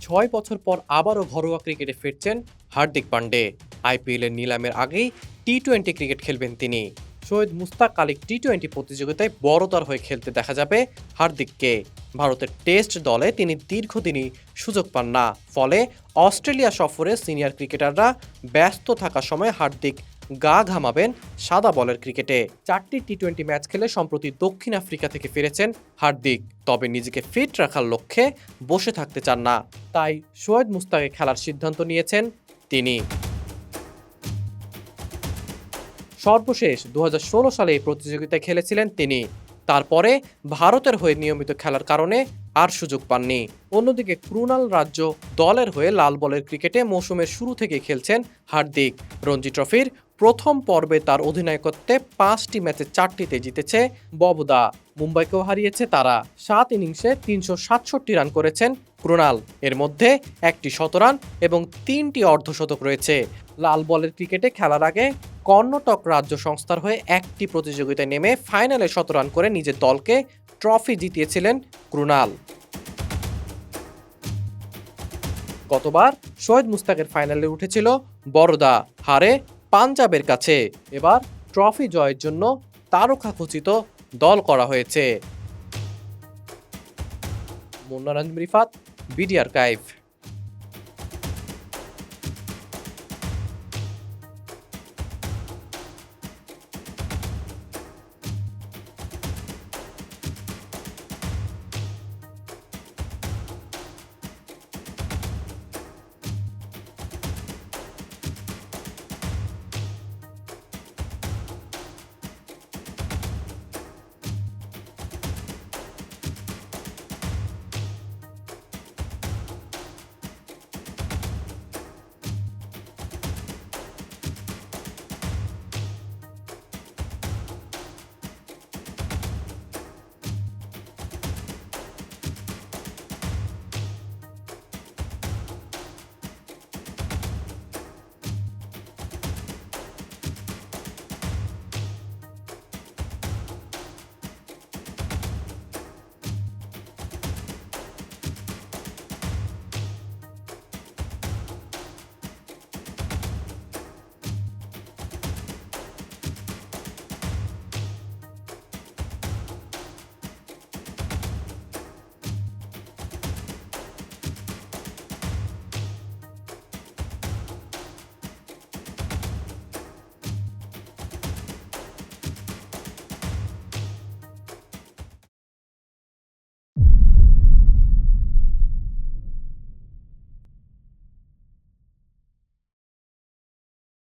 6 বছর পর আবারও ঘরোয়া ক্রিকেটে ফিরছেন হার্দিক পান্ডে। আইপিএলের নিলামের আগেই টি-20 ক্রিকেট খেলবেন তিনি। সৈয়দ মুস্তাক আলী টি-20 প্রতিযোগিতায় বড়তার হয়ে খেলতে দেখা যাবে হার্দিককে। ভারতের টেস্ট দলে তিনি দীর্ঘদিনই সুযোগ পান না, ফলে অস্ট্রেলিয়া সফরে সিনিয়র ক্রিকেটাররা ব্যস্ত থাকার সময় হার্দিক গা ঘামাবেন সাদা বলের ক্রিকেটে। 4টি টি-20 ম্যাচ খেলে সম্প্রতি দক্ষিণ আফ্রিকা থেকে ফিরেছেন হার্দিক। তবে নিজেকে ফিট রাখার লক্ষ্যে বসে থাকতে চান না, তাই সৈয়দ মুস্তাকে খেলার সিদ্ধান্ত নিয়েছেন তিনি। সর্বশেষ 2016 সালে এই প্রতিযোগিতায় খেলেছিলেন তিনি। তারপরে ভারতের হয়ে নিয়মিত খেলার কারণে আর সুযোগ পাননি। অন্যদিকে ক্রুনাল রাজ্য দলের হয়ে লাল বলের ক্রিকেটে মৌসুমের শুরু থেকে খেলছেন হার্দিক। রঞ্জি ট্রফির প্রথম পর্বে তার অধিনায়কত্বে 5টি ম্যাচে 4টিতে জিতেছে ববদা। মুম্বাইকেও হারিয়েছে তারা। 7 ইনিংসে 367 রান করেছেন ক্রুনাল। এর মধ্যে 1টি শতরান এবং 3টি অর্ধশতক রয়েছে। লাল বলের ক্রিকেটে খেলার আগে কর্ণাটক রাজ্য সংস্থার হয়ে একটি প্রতিযোগিতায় নেমে ফাইনালে শতরান করে নিজের দলকে ট্রফি জিতিয়েছিলেন ক্রুনাল। গতবার সৈয়দ মুস্তাকের ফাইনালে উঠেছিল বরোদা, হারে পাঞ্জাবের কাছে। এবার ট্রফি জয়ের জন্য তারকাখচিত দল করা হয়েছে। মুন্নার রিফাত, বিডি আর্কাইভ।